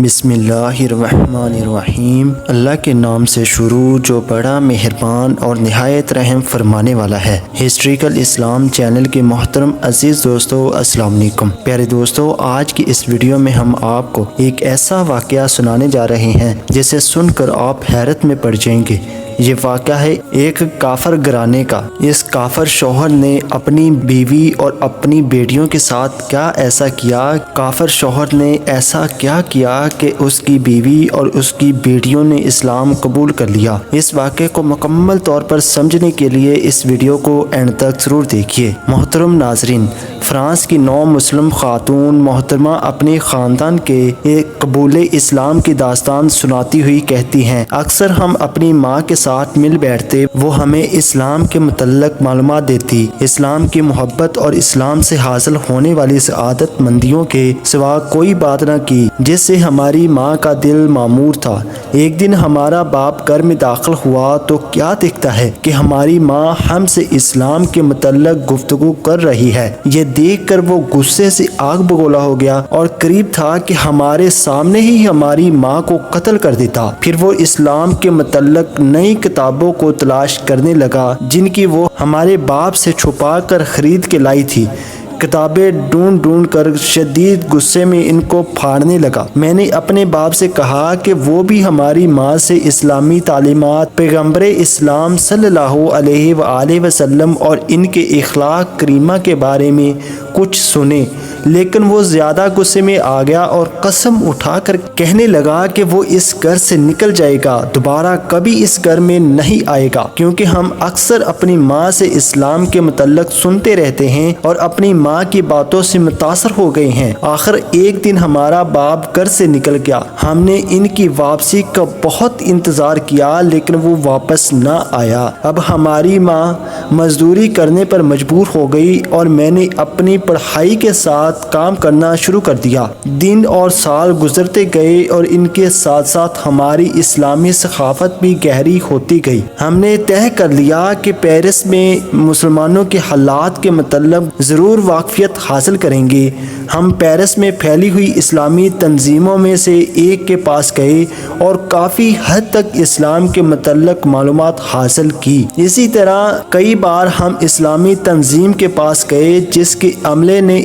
بسم اللہ الرحمن الرحیم۔ اللہ کے نام سے شروع جو بڑا مہربان اور نہایت رحم فرمانے والا ہے۔ ہسٹریکل اسلام چینل کے محترم عزیز دوستو، السلام علیکم۔ پیارے دوستو، آج کی اس ویڈیو میں ہم آپ کو ایک ایسا واقعہ سنانے جا رہے ہیں جسے سن کر آپ حیرت میں پڑ جائیں گے۔ یہ واقعہ ہے ایک کافر گھرانے کا۔ اس کافر شوہر نے اپنی بیوی اور اپنی بیٹیوں کے ساتھ کیا ایسا کیا، کافر شوہر نے ایسا کیا کیا کہ اس کی بیوی اور اس کی بیٹیوں نے اسلام قبول کر لیا۔ اس واقعے کو مکمل طور پر سمجھنے کے لیے اس ویڈیو کو اینڈ تک ضرور دیکھیے۔ محترم ناظرین، فرانس کی 9 مسلم خاتون محترمہ اپنے خاندان کے ایک قبول اسلام کی داستان سناتی ہوئی کہتی ہیں، اکثر ہم اپنی ماں کے ساتھ مل بیٹھتے، وہ ہمیں اسلام کے متعلق معلومات دیتی، اسلام کی محبت اور اسلام سے حاصل ہونے والی سعادت مندیوں کے سوا کوئی بات نہ کی جس سے ہماری ماں کا دل معمور تھا۔ ایک دن ہمارا باپ گھر میں داخل ہوا تو کیا دیکھتا ہے کہ ہماری ماں ہم سے اسلام کے متعلق گفتگو کر رہی ہے۔ یہ دیکھ کر وہ غصے سے آگ بگولا ہو گیا اور قریب تھا کہ ہمارے سامنے ہی ہماری ماں کو قتل کر دیتا۔ پھر وہ اسلام کے متعلق نئی کتابوں کو تلاش کرنے لگا جن کی وہ ہمارے باپ سے چھپا کر خرید کے لائی تھی۔ کتابیں ڈھونڈ کر شدید غصے میں ان کو پھاڑنے لگا۔ میں نے اپنے باپ سے کہا کہ وہ بھی ہماری ماں سے اسلامی تعلیمات، پیغمبر اسلام صلی اللہ علیہ وآلہ وسلم اور ان کے اخلاق کریمہ کے بارے میں کچھ سنے، لیکن وہ زیادہ غصے میں آ گیا اور قسم اٹھا کر کہنے لگا کہ وہ اس گھر سے نکل جائے گا، دوبارہ کبھی اس گھر میں نہیں آئے گا، کیونکہ ہم اکثر اپنی ماں سے اسلام کے متعلق سنتے رہتے ہیں اور اپنی ماں کی باتوں سے متاثر ہو گئے ہیں۔ آخر ایک دن ہمارا باپ گھر سے نکل گیا۔ ہم نے ان کی واپسی کا بہت انتظار کیا لیکن وہ واپس نہ آیا۔ اب ہماری ماں مزدوری کرنے پر مجبور ہو گئی اور میں نے اپنی پڑھائی کے ساتھ کام کرنا شروع کر دیا۔ دن اور سال گزرتے گئے اور ان کے ساتھ ساتھ ہماری اسلامی ثقافت بھی گہری ہوتی گئی۔ ہم نے طے کر لیا کہ پیرس میں مسلمانوں کے حالات کے متعلق ضرور واقفیت حاصل کریں گے۔ ہم پیرس میں پھیلی ہوئی اسلامی تنظیموں میں سے ایک کے پاس گئے اور کافی حد تک اسلام کے متعلق معلومات حاصل کی۔ اسی طرح کئی بار ہم اسلامی تنظیم کے پاس گئے جس کے عملے نے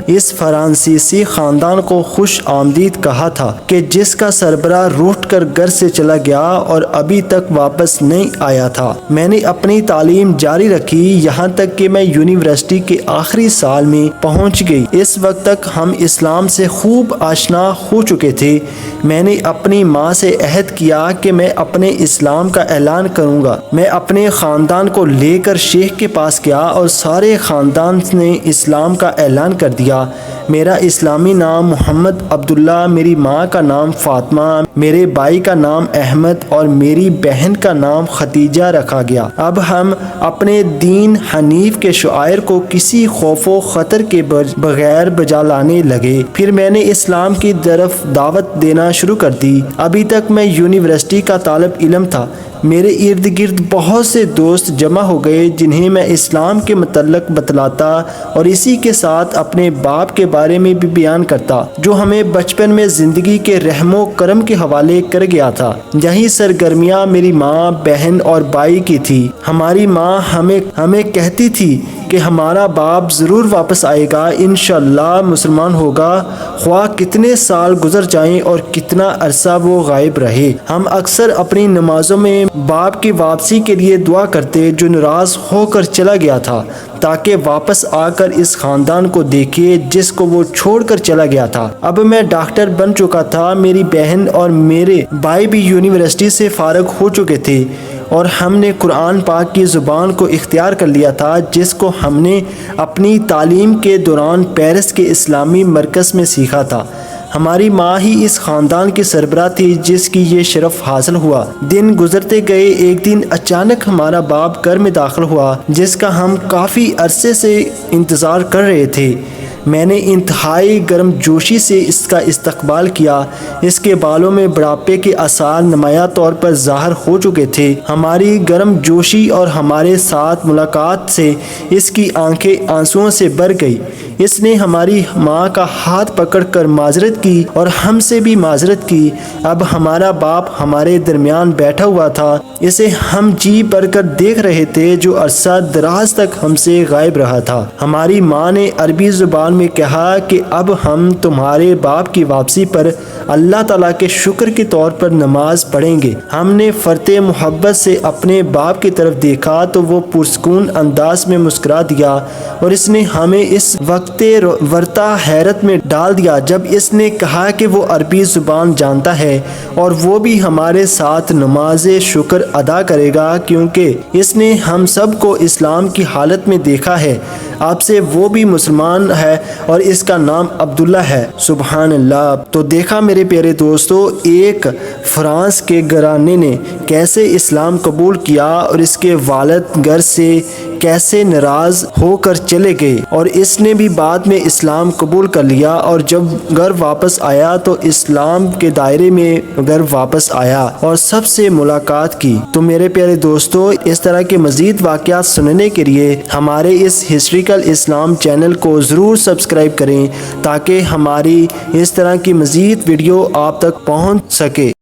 اس فرانسیسی خاندان کو خوش آمدید کہا تھا کہ جس کا سربراہ روٹ کر گھر سے چلا گیا اور ابھی تک واپس نہیں آیا تھا۔ میں نے اپنی تعلیم جاری رکھی یہاں تک کہ میں یونیورسٹی کے آخری سال میں پہنچ گئی۔ اس وقت تک ہم اسلام سے خوب آشنا ہو چکے تھے۔ میں نے اپنی ماں سے عہد کیا کہ میں اپنے اسلام کا اعلان کروں گا۔ میں اپنے خاندان کو لے کر شیخ کے پاس گیا اور سارے خاندان نے اسلام کا اعلان کر دیا۔ میرا اسلامی نام محمد عبداللہ، میری ماں کا نام فاطمہ، میرے بھائی کا نام احمد اور میری بہن کا نام ختیجہ رکھا گیا۔ اب ہم اپنے دین حنیف کے شعائر کو کسی خوف و خطر کے بغیر بجا لانے لگے۔ پھر میں نے اسلام کی طرف دعوت دینا شروع کر دی۔ ابھی تک میں یونیورسٹی کا طالب علم تھا۔ میرے ارد گرد بہت سے دوست جمع ہو گئے جنہیں میں اسلام کے متعلق بتلاتا اور اسی کے ساتھ اپنے باپ کے بارے میں بھی بیان کرتا جو ہمیں بچپن میں زندگی کے رحم و کرم کے حوالے کر گیا تھا۔ یہی سرگرمیاں میری ماں، بہن اور بھائی کی تھی۔ ہماری ماں ہمیں کہتی تھی کہ ہمارا باپ ضرور واپس آئے گا، انشاءاللہ مسلمان ہوگا، خواہ کتنے سال گزر جائیں اور کتنا عرصہ وہ غائب رہے۔ ہم اکثر اپنی نمازوں میں باپ کی واپسی کے لیے دعا کرتے جو ناراض ہو کر چلا گیا تھا تاکہ واپس آ کر اس خاندان کو دیکھے جس کو وہ چھوڑ کر چلا گیا تھا۔ اب میں ڈاکٹر بن چکا تھا، میری بہن اور میرے بھائی بھی یونیورسٹی سے فارغ ہو چکے تھے اور ہم نے قرآن پاک کی زبان کو اختیار کر لیا تھا جس کو ہم نے اپنی تعلیم کے دوران پیرس کے اسلامی مرکز میں سیکھا تھا۔ ہماری ماں ہی اس خاندان کی سربراہ تھی جس کی یہ شرف حاصل ہوا۔ دن گزرتے گئے، ایک دن اچانک ہمارا باپ گھر میں داخل ہوا جس کا ہم کافی عرصے سے انتظار کر رہے تھے۔ میں نے انتہائی گرم جوشی سے اس کا استقبال کیا۔ اس کے بالوں میں بڑھاپے کے آثار نمایاں طور پر ظاہر ہو چکے تھے۔ ہماری گرم جوشی اور ہمارے ساتھ ملاقات سے اس کی آنکھیں آنسوؤں سے بھر گئی۔ اس نے ہماری ماں کا ہاتھ پکڑ کر معذرت کی اور ہم سے بھی معذرت کی۔ اب ہمارا باپ ہمارے درمیان بیٹھا ہوا تھا، اسے ہم جی بھر کر دیکھ رہے تھے جو عرصہ دراز تک ہم سے غائب رہا تھا۔ ہماری ماں نے عربی زبان میں کہا کہ اب ہم تمہارے باپ کی واپسی پر اللہ تعالیٰ کے شکر کے طور پر نماز پڑھیں گے۔ ہم نے فرط محبت سے اپنے باپ کی طرف دیکھا تو وہ پرسکون انداز میں مسکرا دیا اور اس نے ہمیں اس وقت ورطہ حیرت میں ڈال دیا جب اس نے کہا کہ وہ عربی زبان جانتا ہے اور وہ بھی ہمارے ساتھ نماز شکر ادا کرے گا کیونکہ اس نے ہم سب کو اسلام کی حالت میں دیکھا ہے۔ آپ سے وہ بھی مسلمان ہے اور اس کا نام عبداللہ ہے۔ سبحان اللہ۔ تو دیکھا میرے پیارے دوستو، ایک فرانس کے گھرانے نے کیسے اسلام قبول کیا اور اس کے والد گھر سے کیسے ناراض ہو کر چلے گئے اور اس نے بھی بعد میں اسلام قبول کر لیا اور جب گھر واپس آیا تو اسلام کے دائرے میں گھر واپس آیا اور سب سے ملاقات کی۔ تو میرے پیارے دوستو، اس طرح کے مزید واقعات سننے کے لیے ہمارے اس ہسٹریکل اسلام چینل کو ضرور سبسکرائب کریں تاکہ ہماری اس طرح کی مزید ویڈیو آپ تک پہنچ سکے۔